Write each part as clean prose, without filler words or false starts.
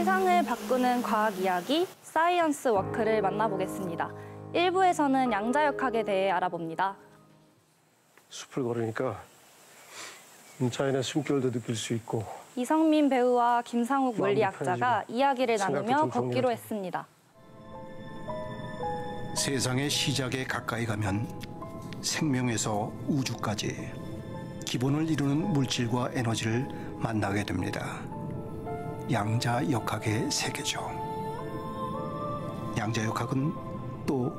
세상을 바꾸는 과학 이야기, 사이언스 워크를 만나보겠습니다. 1부에서는 양자역학에 대해 알아봅니다. 숲을 걸으니까 자연의 숨결도 느낄 수 있고 이성민 배우와 김상욱 물리학자가 이야기를 나누며 걷기로 했습니다. 세상의 시작에 가까이 가면 생명에서 우주까지 기본을 이루는 물질과 에너지를 만나게 됩니다. 양자역학의 세계죠. 양자역학은 또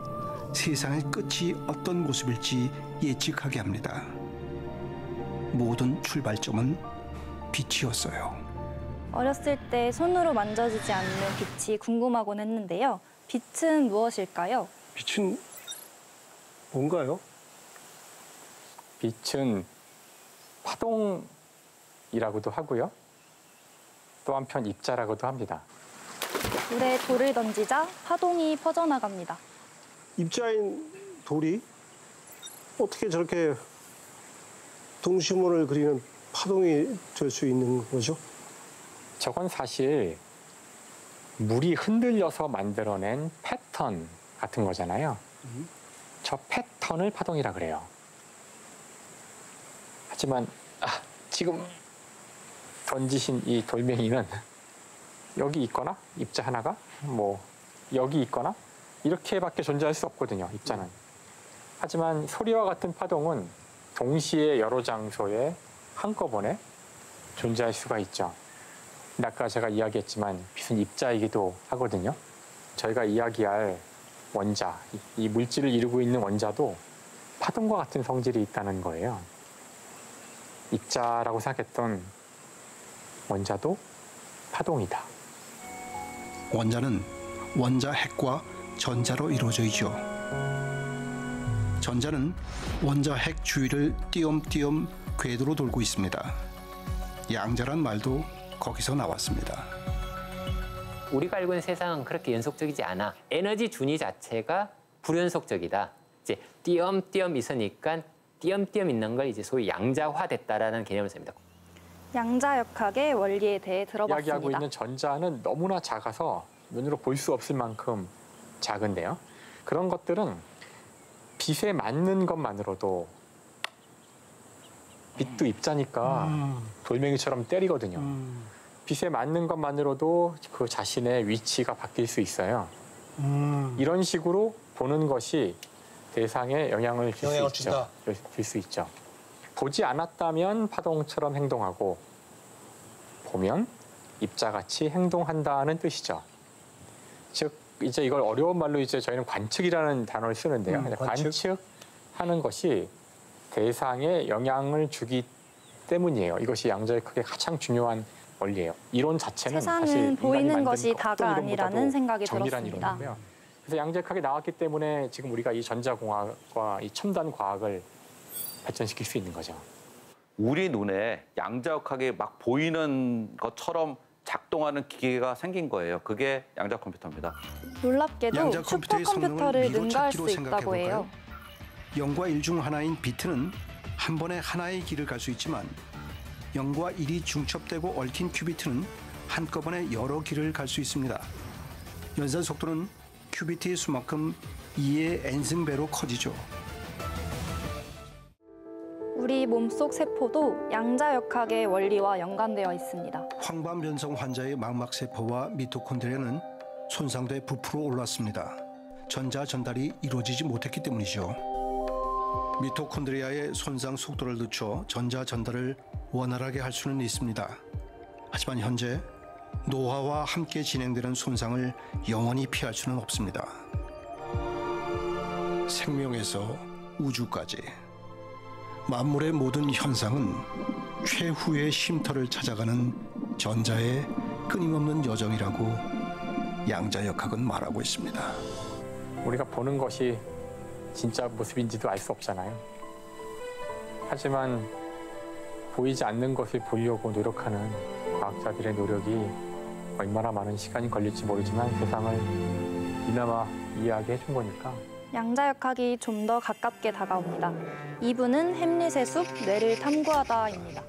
세상의 끝이 어떤 모습일지 예측하게 합니다. 모든 출발점은 빛이었어요. 어렸을 때 손으로 만져지지 않는 빛이 궁금하곤 했는데요. 빛은 무엇일까요? 빛은 뭔가요? 빛은 파동이라고도 하고요. 또 한편 입자라고도 합니다. 물에 돌을 던지자 파동이 퍼져나갑니다. 입자인 돌이 어떻게 저렇게 동심원을 그리는 파동이 될 수 있는 거죠? 저건 사실 물이 흔들려서 만들어낸 패턴 같은 거잖아요. 저 패턴을 파동이라 그래요. 하지만 지금 던지신 이 돌멩이는 여기 있거나 입자 하나가 뭐 여기 있거나 이렇게밖에 존재할 수 없거든요. 입자는. 하지만 소리와 같은 파동은 동시에 여러 장소에 한꺼번에 존재할 수가 있죠. 근데 아까 제가 이야기했지만 빛은 입자이기도 하거든요. 저희가 이야기할 원자, 이 물질을 이루고 있는 원자도 파동과 같은 성질이 있다는 거예요. 입자라고 생각했던 원자도 파동이다. 원자는 원자 핵과 전자로 이루어져 있죠. 전자는 원자 핵 주위를 띄엄띄엄 궤도로 돌고 있습니다. 양자란 말도 거기서 나왔습니다. 우리가 알고 있는 세상은 그렇게 연속적이지 않아. 에너지 준위 자체가 불연속적이다. 이제 띄엄띄엄 있으니까 띄엄띄엄 있는 걸 이제 소위 양자화됐다라는 개념을 씁니다. 양자역학의 원리에 대해 들어봤습니다. 이야기하고 있는 전자는 너무나 작아서 눈으로 볼 수 없을 만큼 작은데요. 그런 것들은 빛에 맞는 것만으로도 빛도 입자니까 돌멩이처럼 때리거든요. 빛에 맞는 것만으로도 그 자신의 위치가 바뀔 수 있어요. 이런 식으로 보는 것이 대상에 영향을 줄 수 있죠. 보지 않았다면 파동처럼 행동하고 보면 입자같이 행동한다는 뜻이죠. 즉 이제 이걸 어려운 말로 이제 저희는 관측이라는 단어를 쓰는데요. 관측하는 것이 대상에 영향을 주기 때문이에요. 이것이 양자역학의 가장 중요한 원리예요. 이론 자체는 사실 세상은 보이는 것이 다가 아니라는 생각이 정밀한 들었습니다. 이론이고요. 그래서 양자역학이 나왔기 때문에 지금 우리가 이 전자공학과 이 첨단 과학을 발전시킬 수 있는 거죠. 우리 눈에 양자역학이 막 보이는 것처럼 작동하는 기계가 생긴 거예요. 그게 양자 컴퓨터입니다. 놀랍게도 양자 컴퓨터의 슈퍼컴퓨터를 성능을 능가할 미로 수 찾기로 있다고 해요. 0과 1 중 하나인 비트는 한 번에 하나의 길을 갈 수 있지만 0과 1이 중첩되고 얽힌 큐비트는 한꺼번에 여러 길을 갈 수 있습니다. 연산 속도는 큐비트의 수만큼 2의 n승배로 커지죠. 우리 몸속 세포도 양자역학의 원리와 연관되어 있습니다. 황반변성 환자의 망막세포와 미토콘드리아는 손상돼 부풀어 올랐습니다. 전자 전달이 이루어지지 못했기 때문이죠. 미토콘드리아의 손상 속도를 늦춰 전자 전달을 원활하게 할 수는 있습니다. 하지만 현재 노화와 함께 진행되는 손상을 영원히 피할 수는 없습니다. 생명에서 우주까지 만물의 모든 현상은 최후의 쉼터를 찾아가는 전자의 끊임없는 여정이라고 양자역학은 말하고 있습니다. 우리가 보는 것이 진짜 모습인지도 알 수 없잖아요. 하지만 보이지 않는 것을 보려고 노력하는 과학자들의 노력이 얼마나 많은 시간이 걸릴지 모르지만 세상을 이나마 이해하게 해준 거니까. 양자역학이 좀 더 가깝게 다가옵니다. 2부는 햄릿의 숲, 뇌를 탐구하다입니다.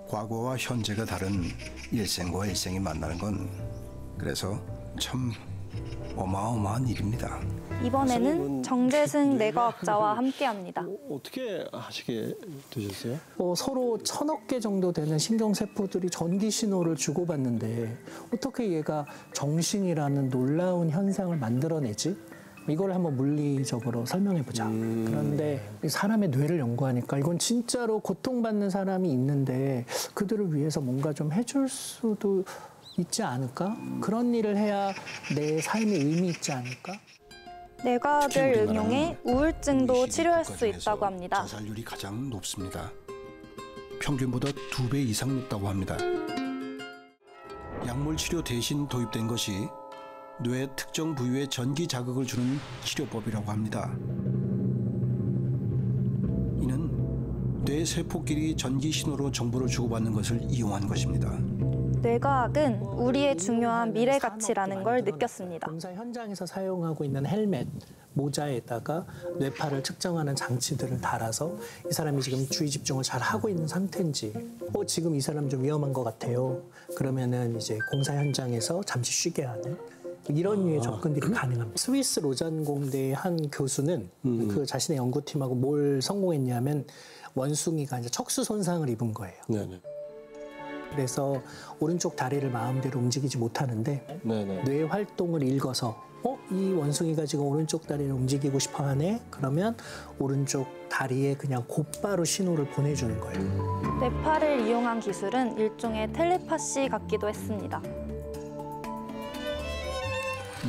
과거와 현재가 다른 일생과 일생이 만나는 건 그래서 참 어마어마한 일입니다. 이번에는 정재승 뇌과학자와 함께합니다. 어떻게 하시게 되셨어요? 서로 1000억 개 정도 되는 신경세포들이 전기 신호를 주고받는데 어떻게 얘가 정신이라는 놀라운 현상을 만들어내지? 이걸 한번 물리적으로 설명해보자. 그런데 사람의 뇌를 연구하니까 이건 진짜로 고통받는 사람이 있는데 그들을 위해서 뭔가 좀 해줄 수도 있지 않을까? 그런 일을 해야 내 삶에 의미 있지 않을까? 뇌과학을 응용해 우울증도 치료할 수 있다고 합니다. 자살률이 가장 높습니다. 평균보다 2배 이상 높다고 합니다. 약물 치료 대신 도입된 것이 뇌 특정 부위에 전기 자극을 주는 치료법이라고 합니다. 이는 뇌 세포끼리 전기 신호로 정보를 주고받는 것을 이용한 것입니다. 뇌과학은 우리의 중요한 미래 가치라는 걸 느꼈습니다. 공사 현장에서 사용하고 있는 헬멧, 모자에다가 뇌파를 측정하는 장치들을 달아서 이 사람이 지금 주의 집중을 잘 하고 있는 상태인지, 지금 이 사람 좀 위험한 것 같아요. 그러면은 이제 공사 현장에서 잠시 쉬게 하는 이런 류의 접근들이 가능합니다. 스위스 로잔 공대의 한 교수는 그 자신의 연구팀하고 뭘 성공했냐면 원숭이가 이제 척수 손상을 입은 거예요. 네네. 그래서 오른쪽 다리를 마음대로 움직이지 못하는데 네네. 뇌 활동을 읽어서 이 원숭이가 지금 오른쪽 다리를 움직이고 싶어 하네? 그러면 오른쪽 다리에 그냥 곧바로 신호를 보내주는 거예요. 뇌파를 이용한 기술은 일종의 텔레파시 같기도 했습니다.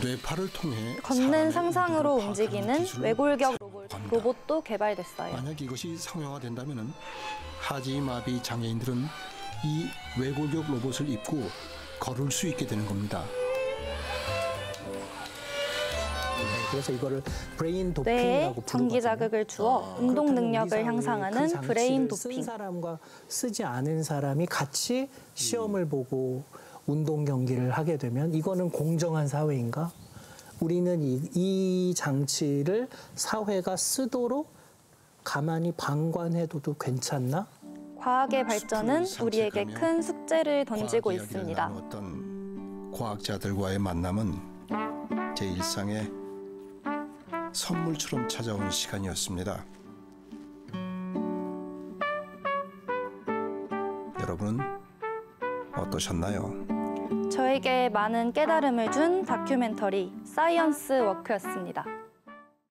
뇌파를 통해 걷는 상상으로 사람의 움직이는 기술을 외골격 사용합니다. 로봇도 개발됐어요. 만약 이것이 상용화된다면 하지마비 장애인들은 이 외골격 로봇을 입고 걸을 수 있게 되는 겁니다. 그래서 이거를 브레인 뇌에 도핑이라고 전기 자극을 주어 운동 능력을 향상하는 브레인 쓴 도핑. 사람과 쓰지 않은 사람이 같이 시험을 보고 운동 경기를 하게 되면 이거는 공정한 사회인가? 우리는 이 장치를 사회가 쓰도록 가만히 방관해둬도 괜찮나? 과학의 발전은 우리에게 큰 숙제를 던지고 과학 이야기를 있습니다. 나누었던 과학자들과의 만남은 제 일상의 선물처럼 찾아온 시간이었습니다. 여러분은 어떠셨나요? 저에게 많은 깨달음을 준 다큐멘터리 사이언스 워크였습니다.